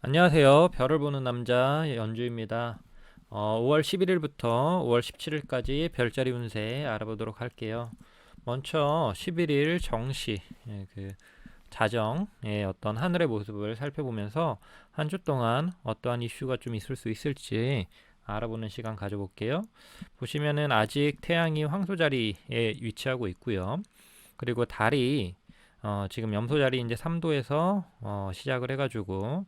안녕하세요. 별을 보는 남자 연주입니다. 5월 11일부터 5월 17일까지 별자리 운세 알아보도록 할게요. 먼저 11일 정시, 그 자정의 어떤 하늘의 모습을 살펴보면서 한 주 동안 어떠한 이슈가 좀 있을 수 있을지 알아보는 시간 가져볼게요. 보시면은 아직 태양이 황소 자리에 위치하고 있고요. 그리고 달이 지금 염소 자리 이제 3도에서 시작을 해가지고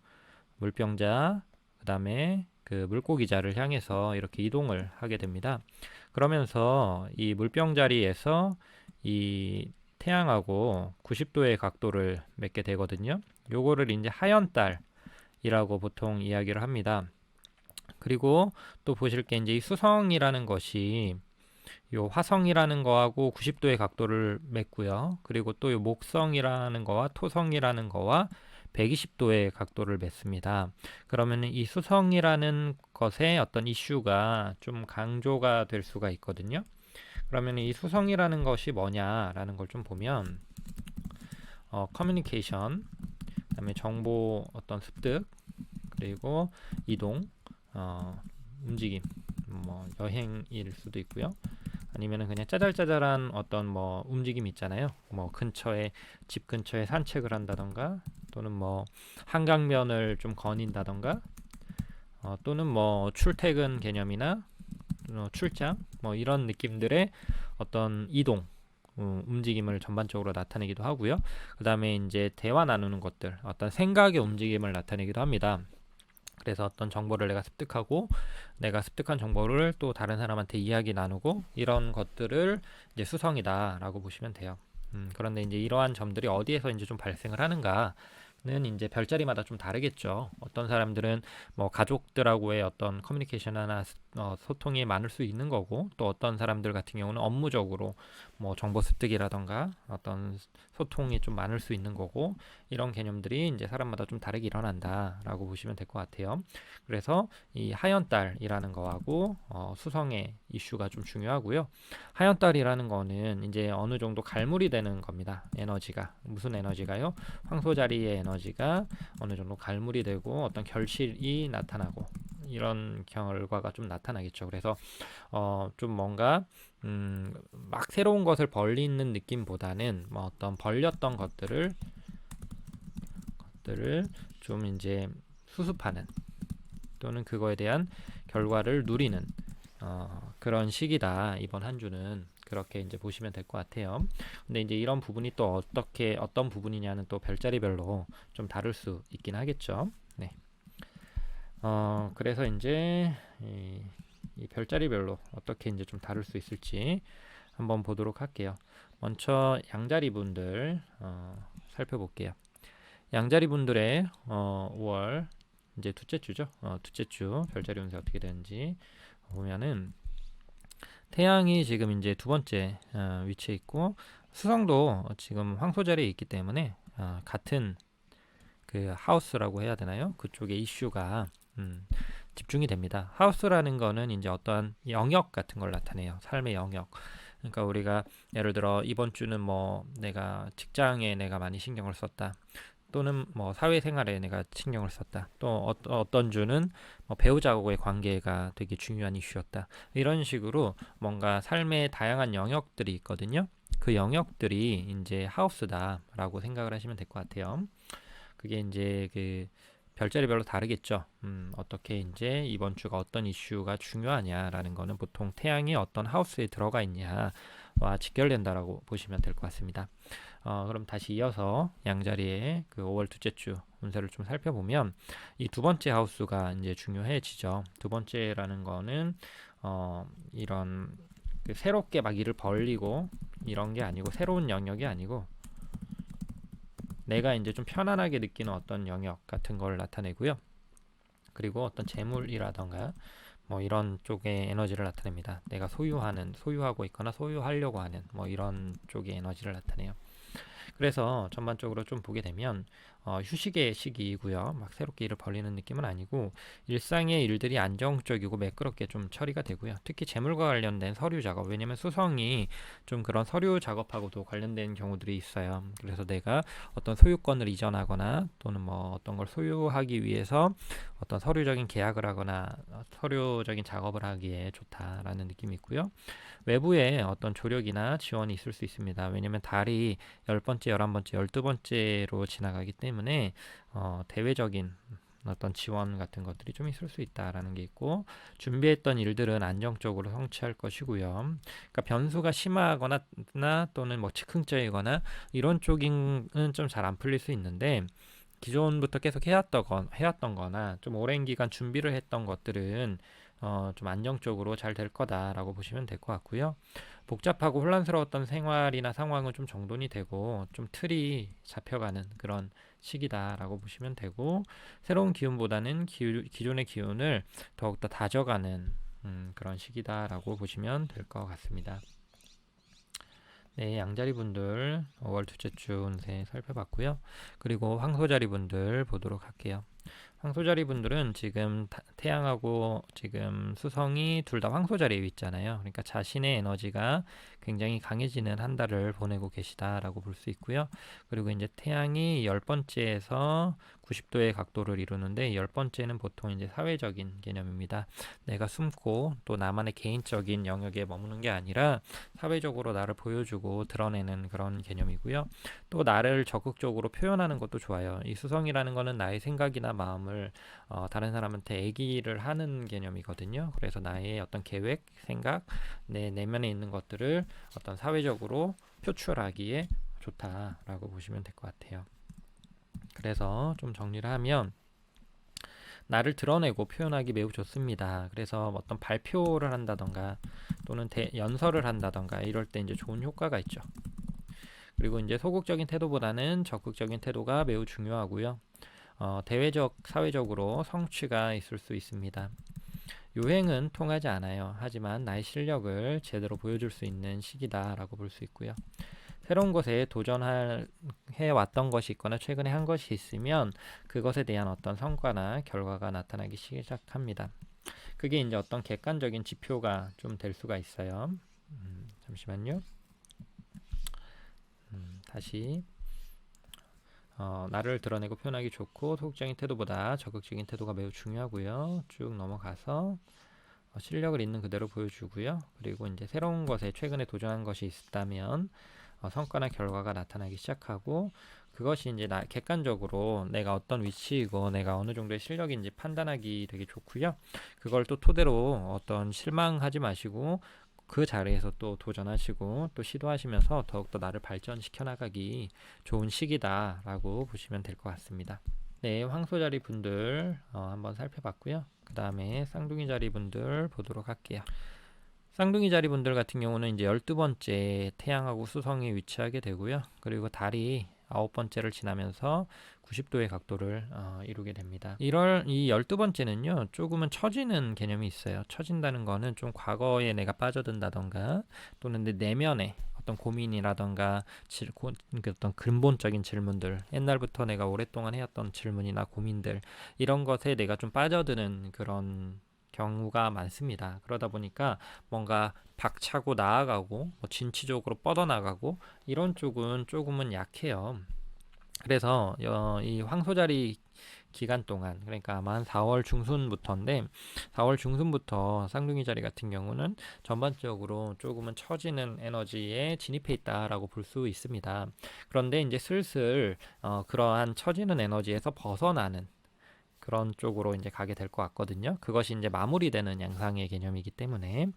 물병자, 그 다음에 그 물고기자를 향해서 이렇게 이동을 하게 됩니다. 그러면서 이 물병 자리에서 이 태양하고 90도의 각도를 맺게 되거든요. 요거를 이제 하연달이라고 보통 이야기를 합니다. 그리고 또 보실 게 이제 이 수성이라는 것이 요 화성이라는 거하고 90도의 각도를 맺고요. 그리고 또 요 목성이라는 거와 토성이라는 거와 120도의 각도를 맺습니다. 그러면 이 수성이라는 것의 어떤 이슈가 좀 강조가 될 수가 있거든요. 그러면 이 수성이라는 것이 뭐냐라는 걸 좀 보면 커뮤니케이션, 그다음에 정보 어떤 습득, 그리고 이동, 움직임, 뭐 여행일 수도 있고요. 아니면은 그냥 짜잘짜잘한 어떤 뭐 움직임 있잖아요. 뭐 근처에 집 근처에 산책을 한다던가 또는 뭐 한강변을 좀 거닌다던가 또는 뭐 출퇴근 개념이나 출장 뭐 이런 느낌들의 어떤 이동 움직임을 전반적으로 나타내기도 하고요. 그 다음에 이제 대화 나누는 것들 어떤 생각의 움직임을 나타내기도 합니다. 그래서 어떤 정보를 내가 습득하고 내가 습득한 정보를 또 다른 사람한테 이야기 나누고 이런 것들을 이제 수성이다라고 보시면 돼요. 그런데 이제 이러한 점들이 어디에서 이제 좀 발생을 하는가는 이제 별자리마다 좀 다르겠죠. 어떤 사람들은 뭐 가족들하고의 어떤 커뮤니케이션이나 소통이 많을 수 있는 거고, 또 어떤 사람들 같은 경우는 업무적으로 뭐 정보 습득이라던가 어떤 소통이 좀 많을 수 있는 거고, 이런 개념들이 이제 사람마다 좀 다르게 일어난다라고 보시면 될 것 같아요. 그래서 이 하연달이라는 거하고 수성의 이슈가 좀 중요하고요. 하연달이라는 거는 이제 어느 정도 갈물이 되는 겁니다. 에너지가 무슨 에너지가요? 황소 자리의 에너지가 어느 정도 갈물이 되고 어떤 결실이 나타나고 이런 결과가 좀 나타나겠죠. 그래서 좀 뭔가 막 새로운 것을 벌리는 느낌보다는 뭐 어떤 벌렸던 것들을 좀 이제 수습하는 또는 그거에 대한 결과를 누리는 그런 시기다. 이번 한 주는 그렇게 이제 보시면 될 것 같아요. 근데 이제 이런 부분이 또 어떻게 어떤 부분이냐는 또 별자리별로 좀 다를 수 있긴 하겠죠. 네. 그래서 이제 이 별자리별로 어떻게 이제 좀 다를 수 있을지 한번 보도록 할게요. 먼저 양자리 분들 살펴볼게요. 양자리 분들의 5월 이제 둘째 주죠. 둘째 주 별자리 운세 어떻게 되는지 보면은 태양이 지금 이제 두 번째 위치에 있고 수성도 지금 황소 자리에 있기 때문에 같은 그 하우스라고 해야 되나요? 그쪽에 이슈가 집중이 됩니다. 하우스라는 거는 이제 어떠한 영역 같은 걸 나타내요. 삶의 영역. 그러니까 우리가 예를 들어 이번 주는 뭐 내가 직장에 내가 많이 신경을 썼다. 또는 뭐 사회생활에 내가 신경을 썼다. 또 어떤 주는 뭐 배우자하고의 관계가 되게 중요한 이슈였다. 이런 식으로 뭔가 삶의 다양한 영역들이 있거든요. 그 영역들이 이제 하우스다라고 생각을 하시면 될 것 같아요. 그게 이제 그 별자리별로 다르겠죠. 어떻게 이제 이번 주가 어떤 이슈가 중요하냐라는 거는 보통 태양이 어떤 하우스에 들어가 있냐와 직결된다라고 보시면 될 것 같습니다. 그럼 다시 이어서 양자리의 그 5월 둘째 주 운세를 좀 살펴보면 이 두 번째 하우스가 이제 중요해지죠. 두 번째라는 거는 이런 그 새롭게 막 일을 벌리고 이런 게 아니고 새로운 영역이 아니고 내가 이제 좀 편안하게 느끼는 어떤 영역 같은 걸 나타내고요. 그리고 어떤 재물이라던가 뭐 이런 쪽의 에너지를 나타냅니다. 내가 소유하고 있거나 소유하려고 하는 뭐 이런 쪽의 에너지를 나타내요. 그래서 전반적으로 좀 보게 되면 휴식의 시기이고요. 막 새롭게 일을 벌리는 느낌은 아니고 일상의 일들이 안정적이고 매끄럽게 좀 처리가 되고요. 특히 재물과 관련된 서류 작업, 왜냐면 수성이 좀 그런 서류 작업하고도 관련된 경우들이 있어요. 그래서 내가 어떤 소유권을 이전하거나 또는 뭐 어떤 걸 소유하기 위해서 어떤 서류적인 계약을 하거나 서류적인 작업을 하기에 좋다라는 느낌이 있고요. 외부에 어떤 조력이나 지원이 있을 수 있습니다. 왜냐면 달이 10번째, 11번째, 12번째로 지나가기 때문에 대외적인 어떤 지원 같은 것들이 좀 있을 수 있다라는 게 있고, 준비했던 일들은 안정적으로 성취할 것이고요. 그러니까 변수가 심하거나 또는 뭐 즉흥적이거나 이런 쪽은 좀 잘 안 풀릴 수 있는데, 기존부터 계속 해왔던 거나 좀 오랜 기간 준비를 했던 것들은 좀 안정적으로 잘 될 거다라고 보시면 될 것 같고요. 복잡하고 혼란스러웠던 생활이나 상황은 좀 정돈이 되고 좀 틀이 잡혀가는 그런 시기다라고 보시면 되고, 새로운 기운보다는 기존의 기운을 더욱더 다져가는 그런 시기다라고 보시면 될 것 같습니다. 네, 양자리 분들 5월 둘째 주 운세 살펴봤고요. 그리고 황소자리 분들 보도록 할게요. 황소자리 분들은 지금 태양하고 지금 수성이 둘 다 황소자리에 있잖아요. 그러니까 자신의 에너지가 굉장히 강해지는 한 달을 보내고 계시다라고 볼 수 있고요. 그리고 이제 태양이 10번째에서 90도의 각도를 이루는데, 10번째는 보통 이제 사회적인 개념입니다. 내가 숨고 또 나만의 개인적인 영역에 머무는 게 아니라 사회적으로 나를 보여주고 드러내는 그런 개념이고요. 또 나를 적극적으로 표현하는 것도 좋아요. 이 수성이라는 거는 나의 생각이나 마음을 다른 사람한테 얘기를 하는 개념이거든요. 그래서 나의 어떤 계획, 생각, 내 내면에 있는 것들을 어떤 사회적으로 표출하기에 좋다라고 보시면 될 것 같아요. 그래서 좀 정리를 하면, 나를 드러내고 표현하기 매우 좋습니다. 그래서 어떤 발표를 한다던가 또는 연설을 한다던가 이럴 때 이제 좋은 효과가 있죠. 그리고 이제 소극적인 태도보다는 적극적인 태도가 매우 중요하고요. 대외적, 사회적으로 성취가 있을 수 있습니다. 유행은 통하지 않아요. 하지만 나의 실력을 제대로 보여줄 수 있는 시기다라고 볼 수 있고요. 새로운 것에 도전해 왔던 것이 있거나 최근에 한 것이 있으면 그것에 대한 어떤 성과나 결과가 나타나기 시작합니다. 그게 이제 어떤 객관적인 지표가 좀 될 수가 있어요. 잠시만요. 다시 나를 드러내고 표현하기 좋고 소극적인 태도보다 적극적인 태도가 매우 중요하고요. 쭉 넘어가서 실력을 있는 그대로 보여주고요. 그리고 이제 새로운 것에 최근에 도전한 것이 있다면 성과나 결과가 나타나기 시작하고, 그것이 이제 객관적으로 내가 어떤 위치이고 내가 어느 정도의 실력인지 판단하기 되게 좋고요. 그걸 또 토대로 어떤 실망하지 마시고 그 자리에서 또 도전하시고 또 시도하시면서 더욱더 나를 발전시켜 나가기 좋은 시기다라고 보시면 될 것 같습니다. 네, 황소자리 분들 한번 살펴봤고요. 그 다음에 쌍둥이 자리 분들 보도록 할게요. 쌍둥이 자리 분들 같은 경우는 이제 12번째 태양하고 수성이 위치하게 되고요. 그리고 달이 9번째를 지나면서 90도의 각도를 이루게 됩니다. 이 12번째는요, 조금은 처지는 개념이 있어요. 처진다는 거는 좀 과거에 내가 빠져든다던가 또는 내 내면에 어떤 고민이라던가 어떤 근본적인 질문들, 옛날부터 내가 오랫동안 해왔던 질문이나 고민들, 이런 것에 내가 좀 빠져드는 그런 경우가 많습니다. 그러다 보니까 뭔가 박차고 나아가고 진취적으로 뻗어나가고 이런 쪽은 조금은 약해요. 그래서 이 황소자리 기간 동안, 그러니까 아마 한 4월 중순부터인데 4월 중순부터 쌍둥이 자리 같은 경우는 전반적으로 조금은 처지는 에너지에 진입해 있다라고 볼 수 있습니다. 그런데 이제 슬슬 그러한 처지는 에너지에서 벗어나는 그런 쪽으로 이제 가게 될 것 같거든요. 그것이 이제 마무리되는 양상의 개념이기 때문에.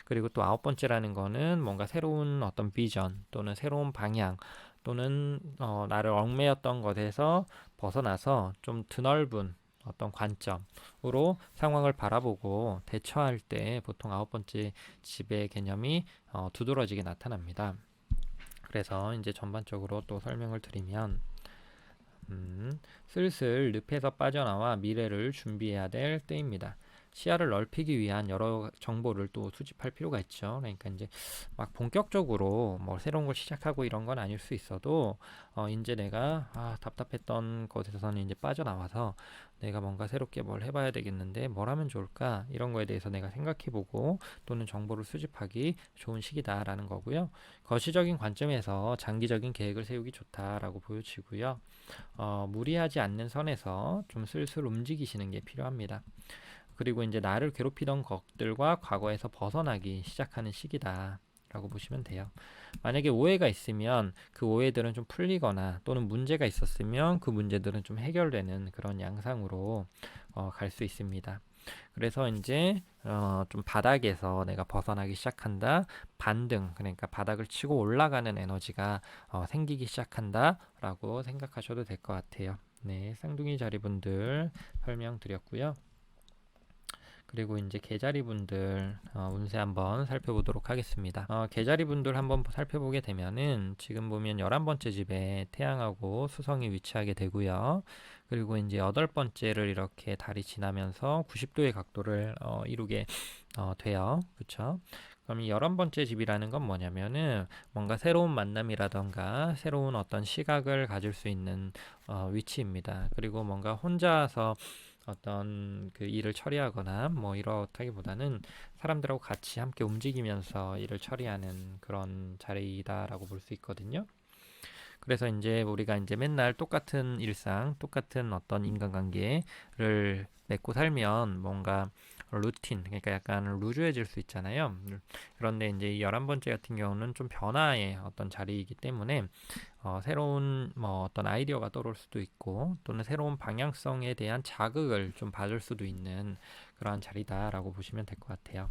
그리고 또 9번째라는 거는 뭔가 새로운 어떤 비전 또는 새로운 방향 또는 나를 얽매였던 것에서 벗어나서 좀 드넓은 어떤 관점으로 상황을 바라보고 대처할 때 보통 9번째 집의 개념이 두드러지게 나타납니다. 그래서 이제 전반적으로 또 설명을 드리면, 슬슬 늪에서 빠져나와 미래를 준비해야 될 때입니다. 시야를 넓히기 위한 여러 정보를 또 수집할 필요가 있죠. 그러니까 이제 막 본격적으로 뭐 새로운 걸 시작하고 이런 건 아닐 수 있어도 이제 내가 답답했던 것에서는 이제 빠져나와서 내가 뭔가 새롭게 뭘 해봐야 되겠는데 뭘 하면 좋을까 이런 거에 대해서 내가 생각해보고 또는 정보를 수집하기 좋은 시기다라는 거고요. 거시적인 관점에서 장기적인 계획을 세우기 좋다라고 보여지고요. 무리하지 않는 선에서 좀 슬슬 움직이시는 게 필요합니다. 그리고 이제 나를 괴롭히던 것들과 과거에서 벗어나기 시작하는 시기다. 라고 보시면 돼요. 만약에 오해가 있으면 그 오해들은 좀 풀리거나 또는 문제가 있었으면 그 문제들은 좀 해결되는 그런 양상으로 갈 수 있습니다. 그래서 이제 좀 바닥에서 내가 벗어나기 시작한다. 반등, 그러니까 바닥을 치고 올라가는 에너지가 생기기 시작한다 라고 생각하셔도 될 것 같아요. 네, 쌍둥이 자리분들 설명드렸고요. 그리고 이제 개자리분들 운세 한번 살펴보도록 하겠습니다. 개자리분들 한번 살펴보게 되면은 지금 보면 11번째 집에 태양하고 수성이 위치하게 되고요. 그리고 이제 8번째를 이렇게 달이 지나면서 90도의 각도를 이루게 돼요. 그쵸? 그럼 이 11번째 집이라는 건 뭐냐면은 뭔가 새로운 만남이라던가 새로운 어떤 시각을 가질 수 있는 위치입니다. 그리고 뭔가 혼자서 어떤 그 일을 처리하거나 뭐 이렇다기보다는 사람들하고 같이 함께 움직이면서 일을 처리하는 그런 자리다라고 볼 수 있거든요. 그래서 이제 우리가 이제 맨날 똑같은 일상, 똑같은 어떤 인간관계를 맺고 살면 뭔가 루틴, 그러니까 약간 루즈해질 수 있잖아요. 그런데 이제 이 11번째 같은 경우는 좀 변화의 어떤 자리이기 때문에 새로운 뭐 어떤 아이디어가 떠오를 수도 있고 또는 새로운 방향성에 대한 자극을 좀 받을 수도 있는 그러한 자리다라고 보시면 될 것 같아요.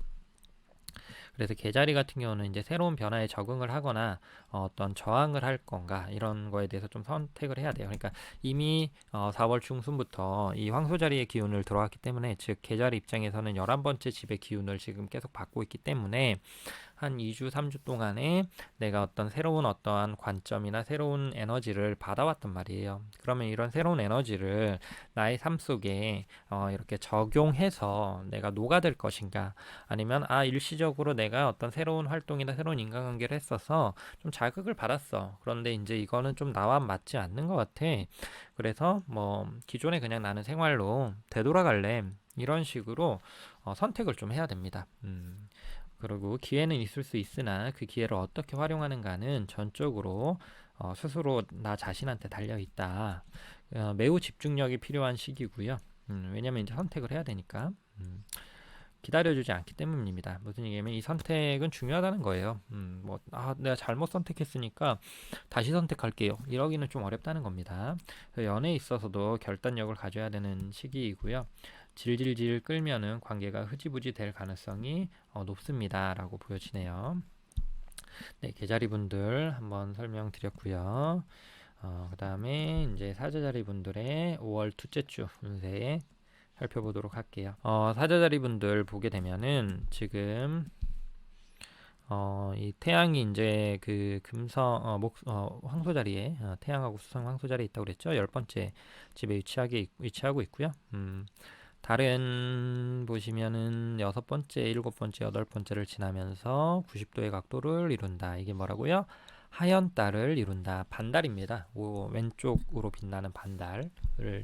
그래서 개자리 같은 경우는 이제 새로운 변화에 적응을 하거나 어떤 저항을 할 건가 이런 거에 대해서 좀 선택을 해야 돼요. 그러니까 이미 4월 중순부터 이 황소자리의 기운을 들어왔기 때문에 즉 개자리 입장에서는 11번째 집의 기운을 지금 계속 받고 있기 때문에 한 2주, 3주 동안에 내가 어떤 새로운 어떠한 관점이나 새로운 에너지를 받아왔단 말이에요. 그러면 이런 새로운 에너지를 나의 삶 속에 이렇게 적용해서 내가 녹아들 것인가 아니면 일시적으로 내가 어떤 새로운 활동이나 새로운 인간관계를 했어서 좀 자극을 받았어. 그런데 이제 이거는 좀 나와 맞지 않는 것 같아. 그래서 뭐 기존에 그냥 나는 생활로 되돌아갈래. 이런 식으로 선택을 좀 해야 됩니다. 그리고 기회는 있을 수 있으나 그 기회를 어떻게 활용하는가는 전적으로 스스로 나 자신한테 달려 있다. 매우 집중력이 필요한 시기고요. 왜냐면 이제 선택을 해야 되니까. 기다려주지 않기 때문입니다. 무슨 얘기냐면 이 선택은 중요하다는 거예요. 내가 잘못 선택했으니까 다시 선택할게요. 이러기는 좀 어렵다는 겁니다. 연애에 있어서도 결단력을 가져야 되는 시기이고요. 질질질 끌면은 관계가 흐지부지 될 가능성이 높습니다. 라고 보여지네요. 네, 계자리 분들 한번 설명드렸고요. 그 다음에 이제 사자자리 분들의 5월 둘째 주 운세 살펴보도록 할게요. 사자자리 분들 보게 되면은 지금 이 태양이 이제 그 금성 황소 자리에 태양하고 수성 황소 자리에 있다고 그랬죠. 10번째 집에 위치하고 있고요. 달은 보시면은 6번째, 7번째, 8번째를 지나면서 90도의 각도를 이룬다. 이게 뭐라고요? 하얀 달을 이룬다. 반달입니다. 왼쪽으로 빛나는 반달을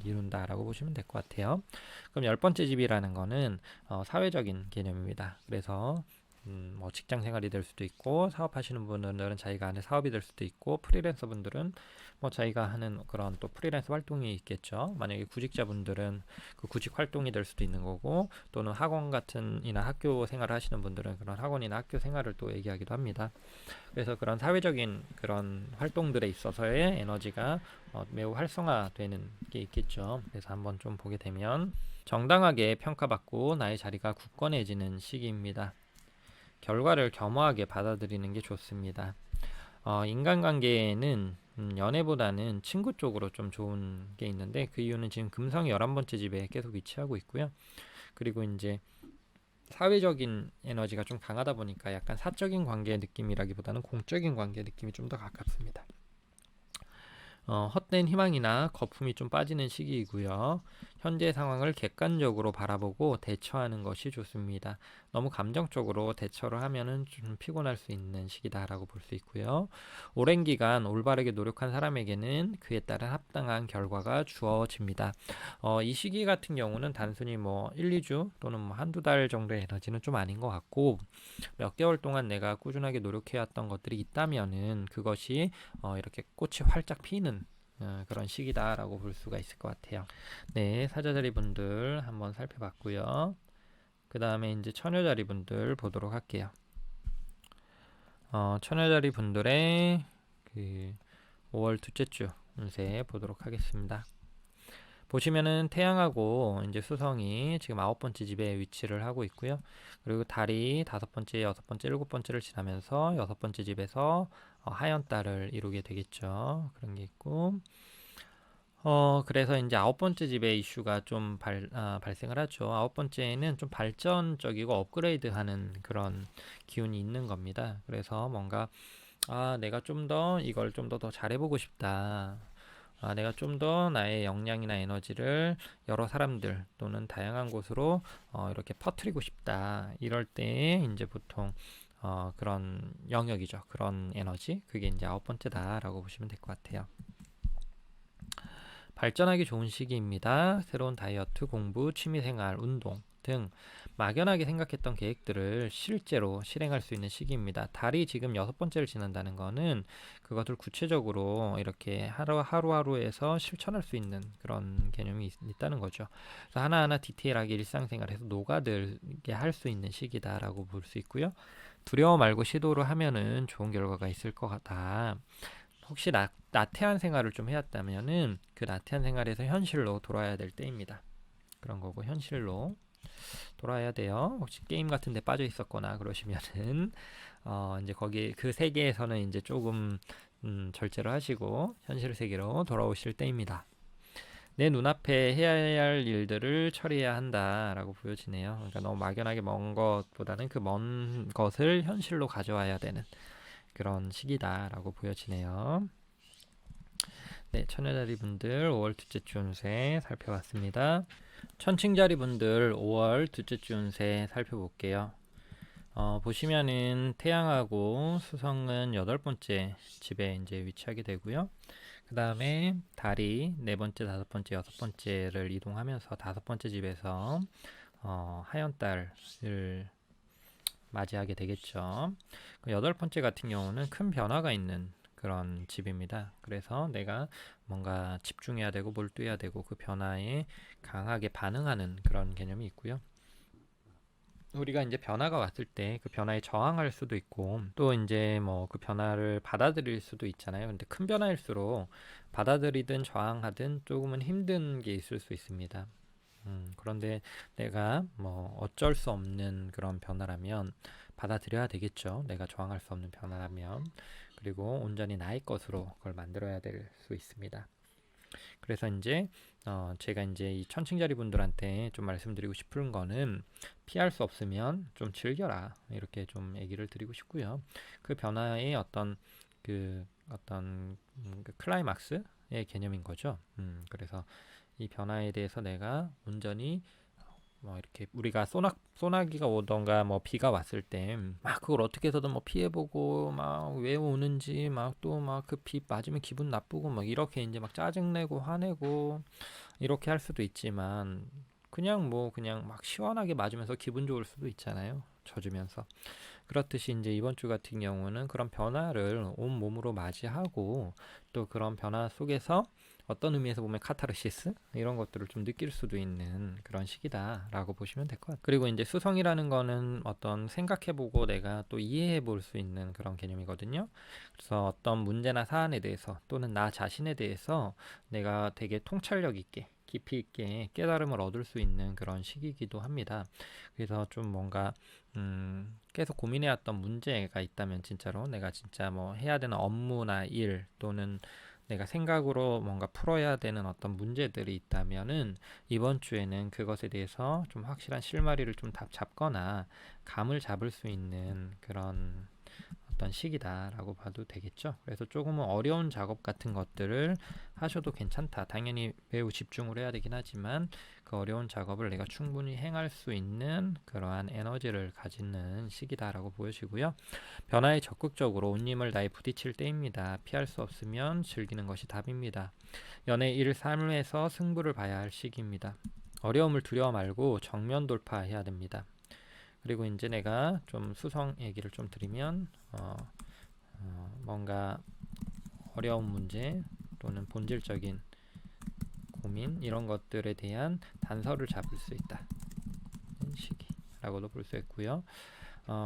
이룬다라고 보시면 될 것 같아요. 그럼 10번째 집이라는 거는 사회적인 개념입니다. 그래서 뭐 직장 생활이 될 수도 있고 사업하시는 분들은 자기가 하는 사업이 될 수도 있고 프리랜서 분들은 뭐 자기가 하는 그런 또 프리랜서 활동이 있겠죠. 만약에 구직자분들은 그 구직 활동이 될 수도 있는 거고 또는 학원 같은 이나 학교 생활을 하시는 분들은 그런 학원이나 학교 생활을 또 얘기하기도 합니다. 그래서 그런 사회적인 그런 활동들에 있어서의 에너지가 매우 활성화되는 게 있겠죠. 그래서 한번 좀 보게 되면 정당하게 평가받고 나의 자리가 굳건해지는 시기입니다. 결과를 겸허하게 받아들이는 게 좋습니다. 인간관계에는 연애보다는 친구 쪽으로 좀 좋은 게 있는데 그 이유는 지금 금성이 11번째 집에 계속 위치하고 있고요. 그리고 이제 사회적인 에너지가 좀 강하다 보니까 약간 사적인 관계의 느낌이라기보다는 공적인 관계의 느낌이 좀 더 가깝습니다. 헛된 희망이나 거품이 좀 빠지는 시기이고요. 현재 상황을 객관적으로 바라보고 대처하는 것이 좋습니다. 너무 감정적으로 대처를 하면은 좀 피곤할 수 있는 시기다라고 볼 수 있고요. 오랜 기간 올바르게 노력한 사람에게는 그에 따른 합당한 결과가 주어집니다. 이 시기 같은 경우는 단순히 뭐 1, 2주 또는 뭐 한두 달 정도의 에너지는 좀 아닌 것 같고, 몇 개월 동안 내가 꾸준하게 노력해왔던 것들이 있다면은 그것이 이렇게 꽃이 활짝 피는 그런 시기다라고 볼 수가 있을 것 같아요. 네, 사자자리 분들 한번 살펴봤고요. 그 다음에 이제 처녀자리 분들 보도록 할게요. 처녀자리 분들의 그 5월 둘째 주 운세 보도록 하겠습니다. 보시면은 태양하고 이제 수성이 지금 9번째 집에 위치를 하고 있고요. 그리고 달이 5번째, 6번째, 7번째를 지나면서 6번째 집에서 하얀 달을 이루게 되겠죠. 그런 게 있고, 그래서 이제 9번째 집에 이슈가 좀 발생을 하죠. 9번째에는 좀 발전적이고 업그레이드하는 그런 기운이 있는 겁니다. 그래서 뭔가 내가 좀 더 이걸 좀 더 잘해보고 싶다. 내가 좀 더 나의 역량이나 에너지를 여러 사람들 또는 다양한 곳으로 이렇게 퍼뜨리고 싶다. 이럴 때 이제 보통 그런 영역이죠. 그런 에너지. 그게 이제 9번째다라고 보시면 될 것 같아요. 발전하기 좋은 시기입니다. 새로운 다이어트, 공부, 취미생활, 운동 등 막연하게 생각했던 계획들을 실제로 실행할 수 있는 시기입니다. 달이 지금 6번째를 지난다는 거는 그것을 구체적으로 이렇게 하루하루에서 실천할 수 있는 그런 개념이 있다는 거죠. 그래서 하나하나 디테일하게 일상생활에서 녹아들게 할 수 있는 시기다라고 볼 수 있고요. 두려워 말고 시도를 하면은 좋은 결과가 있을 것 같다. 혹시 나태한 생활을 좀 해왔다면은 그 나태한 생활에서 현실로 돌아야 될 때입니다. 그런 거고 현실로 돌아야 돼요. 혹시 게임 같은 데 빠져 있었거나 그러시면은 이제 거기 그 세계에서는 이제 조금 절제를 하시고 현실 세계로 돌아오실 때입니다. 내 눈앞에 해야 할 일들을 처리해야 한다라고 보여지네요. 그러니까 너무 막연하게 먼 것보다는 그 먼 것을 현실로 가져와야 되는 그런 시기다라고 보여지네요. 네, 처녀자리 분들 5월 둘째 주 운세 살펴봤습니다. 천칭자리 분들 5월 둘째 주 운세 살펴볼게요. 보시면은 태양하고 수성은 8번째 집에 이제 위치하게 되고요. 그 다음에 달이 4번째, 5번째, 6번째를 이동하면서 5번째 집에서 하얀 달을 맞이하게 되겠죠. 그 8번째 같은 경우는 큰 변화가 있는 그런 집입니다. 그래서 내가 뭔가 집중해야 되고 몰두해야 되고 그 변화에 강하게 반응하는 그런 개념이 있고요. 우리가 이제 변화가 왔을 때 그 변화에 저항할 수도 있고 또 이제 뭐 그 변화를 받아들일 수도 있잖아요. 근데 큰 변화일수록 받아들이든 저항하든 조금은 힘든 게 있을 수 있습니다. 그런데 내가 뭐 어쩔 수 없는 그런 변화라면 받아들여야 되겠죠. 내가 저항할 수 없는 변화라면. 그리고 온전히 나의 것으로 그걸 만들어야 될 수 있습니다. 그래서 이제 제가 이제 이 천칭자리 분들한테 좀 말씀드리고 싶은 거는 피할 수 없으면 좀 즐겨라 이렇게 좀 얘기를 드리고 싶고요. 그 변화의 그 클라이막스의 개념인 거죠. 그래서 이 변화에 대해서 내가 온전히 뭐 이렇게 우리가 소나기가 오던가 뭐 비가 왔을 때 막 그걸 어떻게 해서든 뭐 피해보고 막 왜 오는지 막 또 막 그 비 맞으면 기분 나쁘고 막 이렇게 이제 막 짜증내고 화내고 이렇게 할 수도 있지만 그냥 막 시원하게 맞으면서 기분 좋을 수도 있잖아요. 젖으면서. 그렇듯이 이제 이번 주 같은 경우는 그런 변화를 온 몸으로 맞이하고 또 그런 변화 속에서 어떤 의미에서 보면 카타르시스 이런 것들을 좀 느낄 수도 있는 그런 시기다라고 보시면 될 것 같아요. 그리고 이제 수성이라는 거는 어떤 생각해보고 내가 또 이해해볼 수 있는 그런 개념이거든요. 그래서 어떤 문제나 사안에 대해서 또는 나 자신에 대해서 내가 되게 통찰력 있게 깊이 있게 깨달음을 얻을 수 있는 그런 시기이기도 합니다. 그래서 좀 뭔가 계속 고민해왔던 문제가 있다면 진짜로 내가 진짜 뭐 해야 되는 업무나 일 또는 내가 생각으로 뭔가 풀어야 되는 어떤 문제들이 있다면은 이번 주에는 그것에 대해서 좀 확실한 실마리를 좀 잡거나 감을 잡을 수 있는 그런 어떤 시기다라고 봐도 되겠죠. 그래서 조금은 어려운 작업 같은 것들을 하셔도 괜찮다. 당연히 매우 집중을 해야 되긴 하지만 그 어려운 작업을 내가 충분히 행할 수 있는 그러한 에너지를 가지는 시기다라고 보여지고요. 변화에 적극적으로 온 힘을 다해 부딪힐 때입니다. 피할 수 없으면 즐기는 것이 답입니다. 연애 1, 3에서 승부를 봐야 할 시기입니다. 어려움을 두려워 말고 정면 돌파해야 됩니다. 그리고 이제 내가 좀 수성 얘기를 좀 드리면 뭔가 어려운 문제 또는 본질적인 고민 이런 것들에 대한 단서를 잡을 수 있다 시기라고도 볼 수 있고요.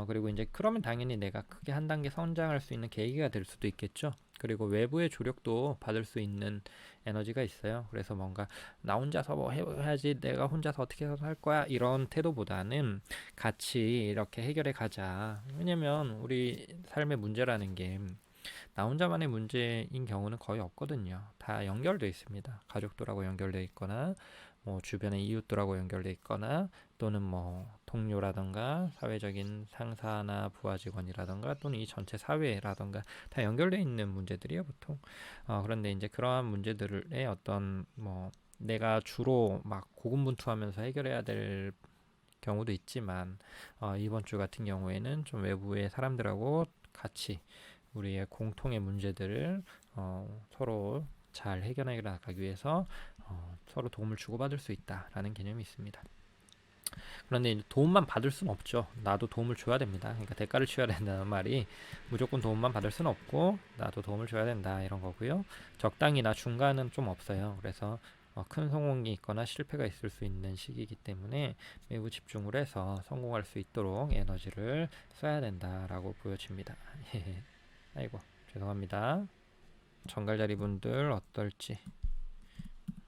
그리고 이제 그러면 당연히 내가 크게 한 단계 성장할 수 있는 계기가 될 수도 있겠죠. 그리고 외부의 조력도 받을 수 있는 에너지가 있어요. 그래서 뭔가 나 혼자서 뭐 해야지, 내가 혼자서 어떻게 해서 할 거야, 이런 태도보다는 같이 이렇게 해결해 가자. 왜냐면 우리 삶의 문제라는 게 나 혼자만의 문제인 경우는 거의 없거든요. 다 연결되어 있습니다. 가족들하고 연결되어 있거나 뭐 주변의 이웃들하고 연결되어 있거나 또는 뭐 동료라던가 사회적인 상사나 부하 직원이라던가 또는 이 전체 사회라던가 다 연결되어 있는 문제들이에요, 보통. 그런데 이제 그러한 문제들의 어떤 뭐 내가 주로 막 고군분투하면서 해결해야 될 경우도 있지만 이번 주 같은 경우에는 좀 외부의 사람들하고 같이 우리의 공통의 문제들을 서로 잘 해결해 나가기 위해서 서로 도움을 주고받을 수 있다라는 개념이 있습니다. 그런데 이제 도움만 받을 수는 없죠. 나도 도움을 줘야 됩니다. 그러니까 대가를 치러야 된다는 말이 무조건 도움만 받을 수는 없고 나도 도움을 줘야 된다 이런 거고요. 적당히나 중간은 좀 없어요. 그래서 큰 성공이 있거나 실패가 있을 수 있는 시기이기 때문에 매우 집중을 해서 성공할 수 있도록 에너지를 써야 된다라고 보여집니다. 아이고 죄송합니다. 정갈자리 분들 어떨지.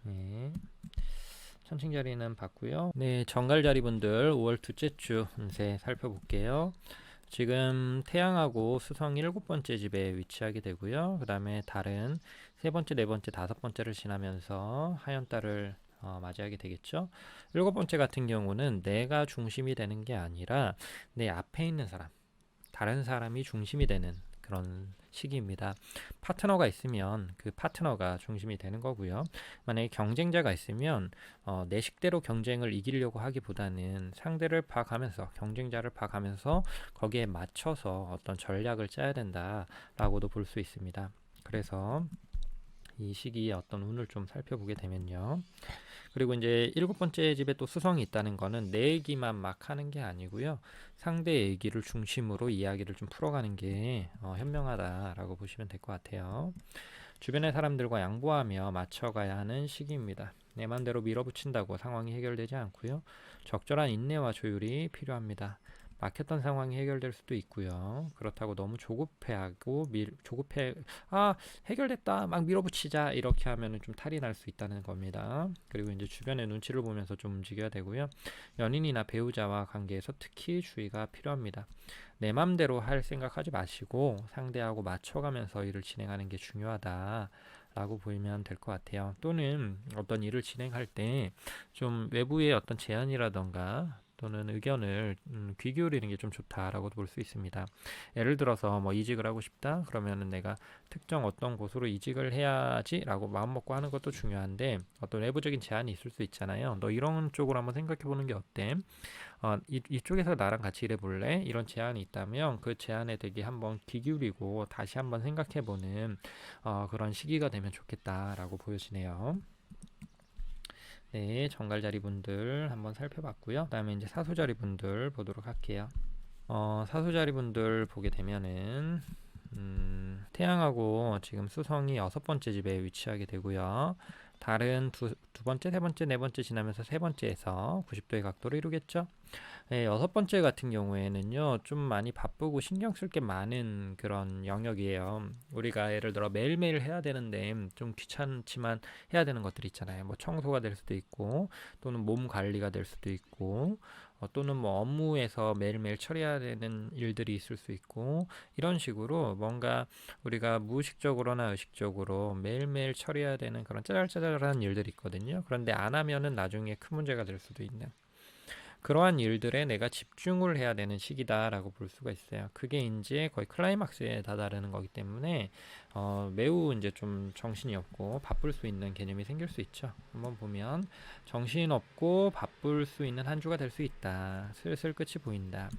네. 천칭자리는 봤고요. 네, 정갈자리 분들 5월 둘째 주 운세 살펴볼게요. 지금 태양하고 수성 7번째 집에 위치하게 되고요. 그 다음에 달은 세 번째, 네 번째, 다섯 번째를 지나면서 하연달을 맞이하게 되겠죠. 7번째 같은 경우는 내가 중심이 되는 게 아니라 내 앞에 있는 사람, 다른 사람이 중심이 되는 그런 시기입니다. 파트너가 있으면 그 파트너가 중심이 되는 거고요. 만약에 경쟁자가 있으면 내 식대로 경쟁을 이기려고 하기보다는 상대를 봐가면서, 경쟁자를 봐가면서 거기에 맞춰서 어떤 전략을 짜야 된다라고도 볼 수 있습니다. 그래서 이 시기에 어떤 운을 좀 살펴보게 되면요. 그리고 이제 7번째 집에 또 수성이 있다는 거는 내 얘기만 막 하는 게 아니고요. 상대의 얘기를 중심으로 이야기를 좀 풀어가는 게 현명하다라고 보시면 될 것 같아요. 주변의 사람들과 양보하며 맞춰가야 하는 시기입니다. 내 맘대로 밀어붙인다고 상황이 해결되지 않고요. 적절한 인내와 조율이 필요합니다. 막혔던 상황이 해결될 수도 있고요. 그렇다고 너무 조급해하고 해결됐다 막 밀어붙이자 이렇게 하면은 좀 탈이 날 수 있다는 겁니다. 그리고 이제 주변의 눈치를 보면서 좀 움직여야 되고요. 연인이나 배우자와 관계에서 특히 주의가 필요합니다. 내 맘대로 할 생각하지 마시고 상대하고 맞춰가면서 일을 진행하는 게 중요하다 라고 보이면 될 것 같아요. 또는 어떤 일을 진행할 때 좀 외부의 어떤 제안이라던가 또는 의견을 귀 기울이는 게 좀 좋다라고도 볼 수 있습니다. 예를 들어서 뭐 이직을 하고 싶다 그러면은 내가 특정 어떤 곳으로 이직을 해야지라고 마음먹고 하는 것도 중요한데 어떤 외부적인 제안이 있을 수 있잖아요. 너 이런 쪽으로 한번 생각해 보는 게 어때? 이쪽에서 나랑 같이 일해 볼래? 이런 제안이 있다면 그 제안에 되게 한번 귀 기울이고 다시 한번 생각해 보는 그런 시기가 되면 좋겠다라고 보여지네요. 네, 정갈자리 분들 한번 살펴봤고요. 그다음에 이제 사수자리 분들 보도록 할게요. 사수자리 분들 보게 되면은 태양하고 지금 수성이 6번째 집에 위치하게 되고요. 달은 두 번째, 세 번째, 네 번째 지나면서 세 번째에서 90도의 각도를 이루겠죠. 네, 6번째 같은 경우에는요, 좀 많이 바쁘고 신경 쓸 게 많은 그런 영역이에요. 우리가 예를 들어 매일매일 해야 되는데 좀 귀찮지만 해야 되는 것들이 있잖아요. 뭐 청소가 될 수도 있고, 또는 몸 관리가 될 수도 있고, 또는 뭐 업무에서 매일매일 처리해야 되는 일들이 있을 수 있고, 이런 식으로 뭔가 우리가 무의식적으로나 의식적으로 매일매일 처리해야 되는 그런 짜잘짜잘한 일들이 있거든요. 그런데 안 하면은 나중에 큰 문제가 될 수도 있는 그러한 일들에 내가 집중을 해야 되는 시기다라고 볼 수가 있어요. 그게 이제 거의 클라이막스에 다다르는 거기 때문에 매우 이제 좀 정신이 없고 바쁠 수 있는 개념이 생길 수 있죠. 한번 보면 정신 없고 바쁠 수 있는 한 주가 될 수 있다. 슬슬 끝이 보인다.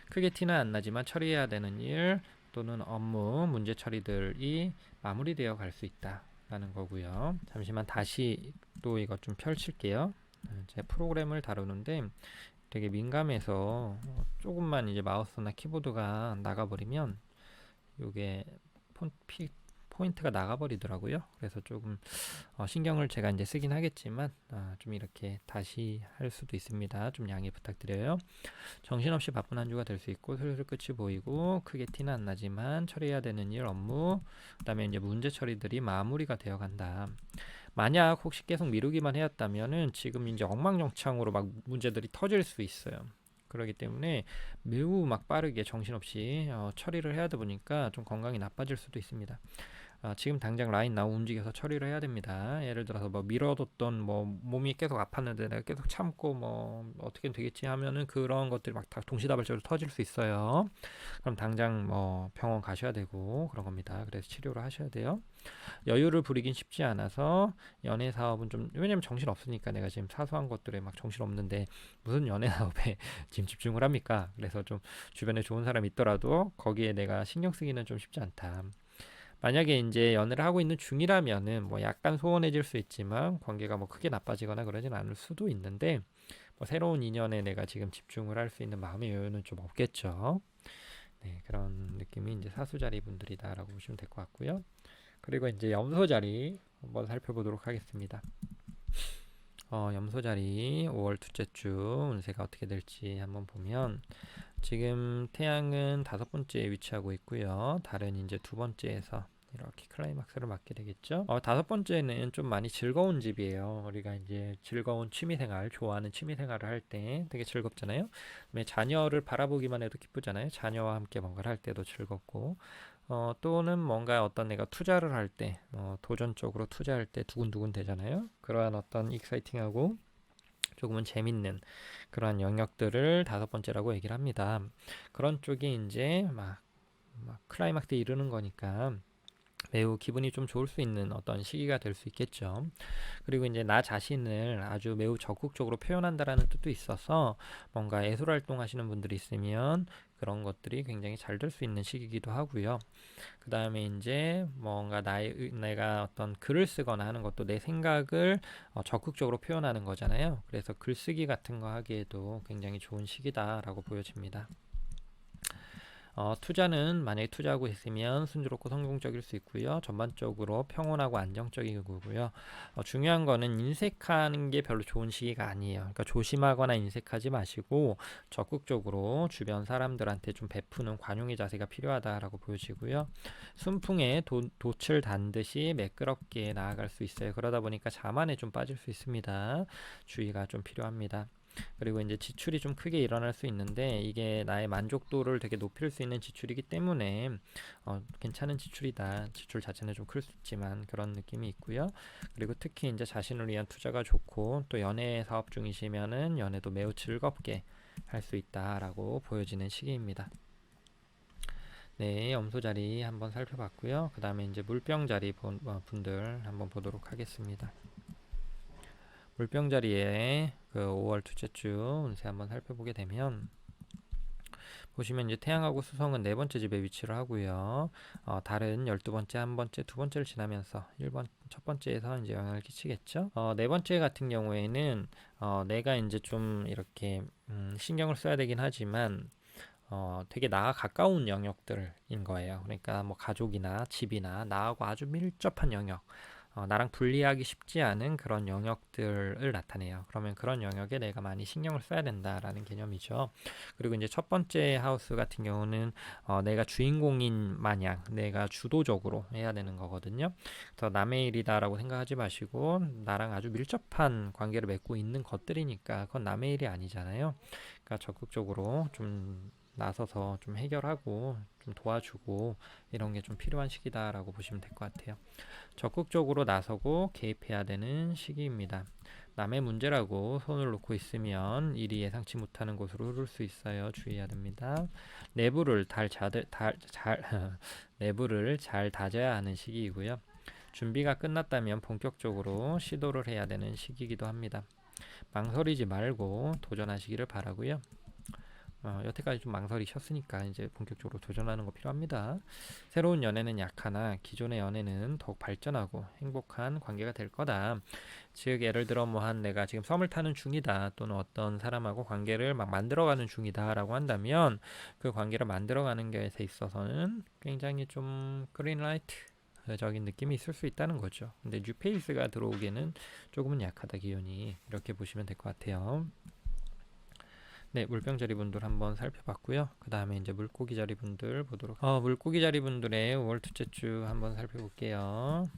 크게 티는 안 나지만 처리해야 되는 일 또는 업무, 문제 처리들이 마무리되어 갈 수 있다라는 거고요. 잠시만 다시 또 이것 좀 펼칠게요. 제 프로그램을 다루는데 되게 민감해서 조금만 이제 마우스나 키보드가 나가버리면 이게 포인트가 나가버리더라고요. 그래서 조금 신경을 제가 이제 쓰긴 하겠지만 좀 이렇게 다시 할 수도 있습니다. 좀 양해 부탁드려요. 정신없이 바쁜 한 주가 될 수 있고 슬슬 끝이 보이고 크게 티는 안 나지만 처리해야 되는 일, 업무, 그다음에 이제 문제 처리들이 마무리가 되어 간다. 만약 혹시 계속 미루기만 해왔다면은 지금 이제 엉망진창으로 막 문제들이 터질 수 있어요. 그렇기 때문에 매우 막 빠르게 정신없이 처리를 해야 되다 보니까 좀 건강이 나빠질 수도 있습니다. 지금 당장 라인 나우 움직여서 처리를 해야 됩니다. 예를 들어서 뭐 미뤄뒀던 뭐 몸이 계속 아팠는데 내가 계속 참고 뭐 어떻게 되겠지 하면은 그런 것들이 막 다 동시다발적으로 터질 수 있어요. 그럼 당장 뭐 병원 가셔야 되고 그런 겁니다. 그래서 치료를 하셔야 돼요. 여유를 부리긴 쉽지 않아서 연애 사업은 좀 왜냐면 정신 없으니까 내가 지금 사소한 것들에 막 정신 없는데 무슨 연애 사업에 지금 집중을 합니까? 그래서 좀 주변에 좋은 사람이 있더라도 거기에 내가 신경 쓰기는 좀 쉽지 않다. 만약에 이제 연애를 하고 있는 중이라면은 뭐 약간 소원해질 수 있지만 관계가 뭐 크게 나빠지거나 그러진 않을 수도 있는데 뭐 새로운 인연에 내가 지금 집중을 할 수 있는 마음의 여유는 좀 없겠죠. 네, 그런 느낌이 이제 사수자리 분들이다라고 보시면 될 것 같고요. 그리고 이제 염소자리 한번 살펴보도록 하겠습니다. 염소자리 5월 둘째 주 운세가 어떻게 될지 한번 보면 지금 태양은 5번째에 위치하고 있고요. 달은 이제 2번째에서 이렇게 클라이막스를 맞게 되겠죠. 5번째는 좀 많이 즐거운 집이에요. 우리가 이제 즐거운 취미생활, 좋아하는 취미생활을 할 때 되게 즐겁잖아요. 자녀를 바라보기만 해도 기쁘잖아요. 자녀와 함께 뭔가를 할 때도 즐겁고, 또는 뭔가 어떤 내가 투자를 할 때, 도전적으로 투자할 때 두근두근 되잖아요. 그러한 어떤 익사이팅하고 조금은 재밌는 그러한 영역들을 5번째라고 얘기를 합니다. 그런 쪽이 이제 막 클라이막스에 이르는 거니까 매우 기분이 좀 좋을 수 있는 어떤 시기가 될 수 있겠죠. 그리고 이제 나 자신을 아주 매우 적극적으로 표현한다라는 뜻도 있어서 뭔가 예술 활동 하시는 분들이 있으면 그런 것들이 굉장히 잘 될 수 있는 시기이기도 하고요. 그 다음에 이제 뭔가 내가 어떤 글을 쓰거나 하는 것도 내 생각을 적극적으로 표현하는 거잖아요. 그래서 글쓰기 같은 거 하기에도 굉장히 좋은 시기다라고 보여집니다. 투자는 만약에 투자하고 있으면 순조롭고 성공적일 수 있고요. 전반적으로 평온하고 안정적이고요. 중요한 거는 인색하는 게 별로 좋은 시기가 아니에요. 그러니까 조심하거나 인색하지 마시고 적극적으로 주변 사람들한테 좀 베푸는 관용의 자세가 필요하다라고 보여지고요. 순풍에 돛을 단듯이 매끄럽게 나아갈 수 있어요. 그러다 보니까 자만에 좀 빠질 수 있습니다. 주의가 좀 필요합니다. 그리고 이제 지출이 좀 크게 일어날 수 있는데 이게 나의 만족도를 되게 높일 수 있는 지출이기 때문에 괜찮은 지출이다. 지출 자체는 좀 클 수 있지만 그런 느낌이 있고요. 그리고 특히 이제 자신을 위한 투자가 좋고 또 연애 사업 중이시면은 연애도 매우 즐겁게 할 수 있다라고 보여지는 시기입니다. 네, 염소 자리 한번 살펴봤고요. 그 다음에 이제 물병 자리 분들 한번 보도록 하겠습니다. 물병 자리에 그 5월 둘째 주 운세 한번 살펴보게 되면 보시면 이제 태양하고 수성은 4번째 집에 위치를 하고요. 달은 12번째, 1번째, 2번째를 지나면서 1번 첫 번째에서 이제 영향을 끼치겠죠. 4번째 같은 경우에는 내가 이제 좀 이렇게 신경을 써야 되긴 하지만 되게 나와 가까운 영역들인 거예요. 그러니까 뭐 가족이나 집이나 나하고 아주 밀접한 영역, 나랑 분리하기 쉽지 않은 그런 영역들을 나타내요. 그러면 그런 영역에 내가 많이 신경을 써야 된다라는 개념이죠. 그리고 이제 첫 번째 하우스 같은 경우는 내가 주인공인 마냥 내가 주도적으로 해야 되는 거거든요. 그래서 남의 일이다라고 생각하지 마시고 나랑 아주 밀접한 관계를 맺고 있는 것들이니까 그건 남의 일이 아니잖아요. 그러니까 적극적으로 좀 나서서 좀 해결하고 좀 도와주고 이런 게 좀 필요한 시기다라고 보시면 될 것 같아요. 적극적으로 나서고 개입해야 되는 시기입니다. 남의 문제라고 손을 놓고 있으면 일이 예상치 못하는 곳으로 흐를 수 있어요. 주의해야 됩니다. 내부를 내부를 잘 다져야 하는 시기이고요. 준비가 끝났다면 본격적으로 시도를 해야 되는 시기이기도 합니다. 망설이지 말고 도전하시기를 바라고요. 여태까지 좀 망설이셨으니까 이제 본격적으로 도전하는 거 필요합니다. 새로운 연애는 약하나 기존의 연애는 더욱 발전하고 행복한 관계가 될 거다. 즉 예를 들어 뭐 한 내가 지금 썸을 타는 중이다, 또는 어떤 사람하고 관계를 막 만들어가는 중이다라고 한다면 그 관계를 만들어가는 것에 있어서는 굉장히 좀 그린라이트 적인 느낌이 있을 수 있다는 거죠. 근데 뉴페이스가 들어오기에는 조금은 약하다, 기운이. 이렇게 보시면 될 것 같아요. 네, 물병자리 분들 한번 살펴봤고요. 그 다음에 이제 물고기 자리 분들 보도록. 물고기 자리 분들의 5월 둘째 주 한번 살펴볼게요.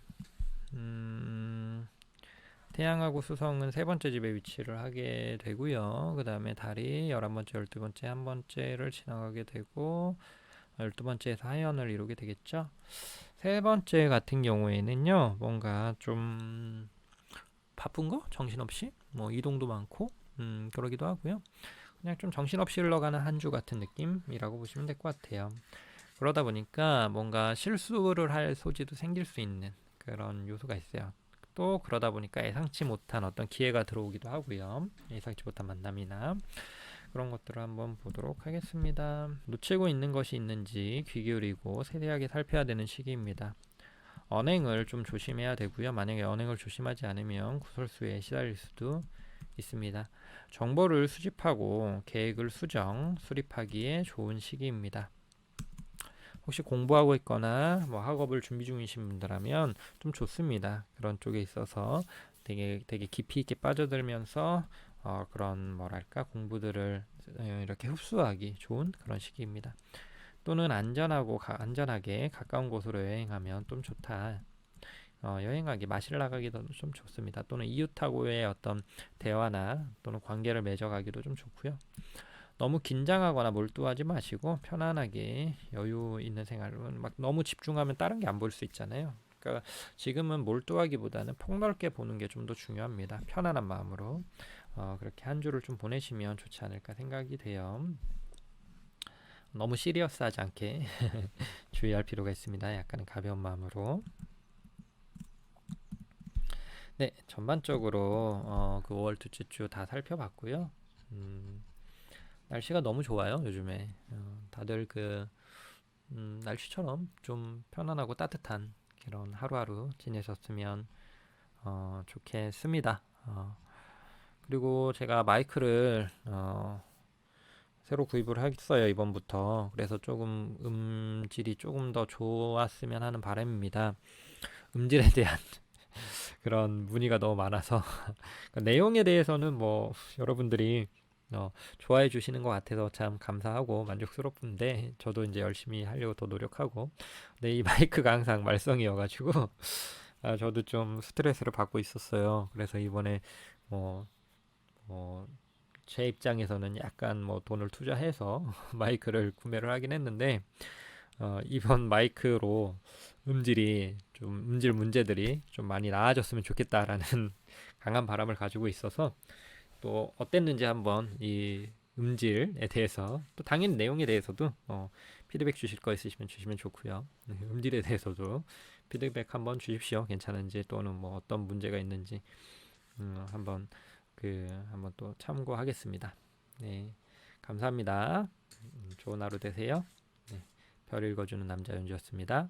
태양하고 수성은 세 번째 집에 위치를 하게 되고요. 그 다음에 달이 11번째, 12번째, 한 번째를 지나가게 되고 12번째에서 하연을 이루게 되겠죠. 세 번째 같은 경우에는요, 뭔가 좀 바쁜 거? 정신없이? 뭐 이동도 많고 그러기도 하고요. 그냥 좀 정신없이 흘러가는 한 주 같은 느낌이라고 보시면 될 것 같아요. 그러다 보니까 뭔가 실수를 할 소지도 생길 수 있는 그런 요소가 있어요. 또 그러다 보니까 예상치 못한 어떤 기회가 들어오기도 하고요. 예상치 못한 만남이나 그런 것들을 한번 보도록 하겠습니다. 놓치고 있는 것이 있는지 귀 기울이고 세세하게 살펴야 되는 시기입니다. 언행을 좀 조심해야 되고요. 만약에 언행을 조심하지 않으면 구설수에 시달릴 수도 있습니다. 정보를 수집하고 계획을 수립하기에 좋은 시기입니다. 혹시 공부하고 있거나 뭐 학업을 준비 중이신 분들라면 좀 좋습니다. 그런 쪽에 있어서 되게 깊이 있게 빠져들면서 그런 뭐랄까 공부들을 이렇게 흡수하기 좋은 그런 시기입니다. 또는 안전하게 가까운 곳으로 여행하면 좀 좋다. 여행하기, 마실 나가기도 좀 좋습니다. 또는 이웃하고의 어떤 대화나 또는 관계를 맺어가기도 좀 좋고요. 너무 긴장하거나 몰두하지 마시고 편안하게 여유 있는 생활은 막 너무 집중하면 다른 게 안 보일 수 있잖아요. 그러니까 지금은 몰두하기보다는 폭넓게 보는 게 좀 더 중요합니다. 편안한 마음으로 그렇게 한 주를 좀 보내시면 좋지 않을까 생각이 돼요. 너무 시리어스하지 않게 주의할 필요가 있습니다. 약간은 가벼운 마음으로. 네, 전반적으로 그 5월 둘째 주 다 살펴봤고요. 날씨가 너무 좋아요, 요즘에. 다들 날씨처럼 좀 편안하고 따뜻한 그런 하루하루 지내셨으면 좋겠습니다. 그리고 제가 마이크를 새로 구입을 했어요, 이번부터. 그래서 조금 음질이 조금 더 좋았으면 하는 바람입니다. 음질에 대한 그런 문의가 너무 많아서 그 내용에 대해서는 뭐 여러분들이 좋아해 주시는 것 같아서 참 감사하고 만족스럽은데, 저도 이제 열심히 하려고 더 노력하고, 근데 이 마이크가 항상 말썽이어가지고 저도 좀 스트레스를 받고 있었어요. 그래서 이번에 뭐, 제 입장에서는 약간 뭐 돈을 투자해서 마이크를 구매를 하긴 했는데, 이번 마이크로 음질 문제들이 좀 많이 나아졌으면 좋겠다라는 강한 바람을 가지고 있어서, 또 어땠는지 한번 이 음질에 대해서, 또 당연히 내용에 대해서도 피드백 주실 거 있으시면 주시면 좋고요. 네, 음질에 대해서도 피드백 한번 주십시오. 괜찮은지, 또는 뭐 어떤 문제가 있는지 한번 한번 또 참고하겠습니다. 네, 감사합니다. 좋은 하루 되세요. 네, 별 읽어주는 남자 연주였습니다.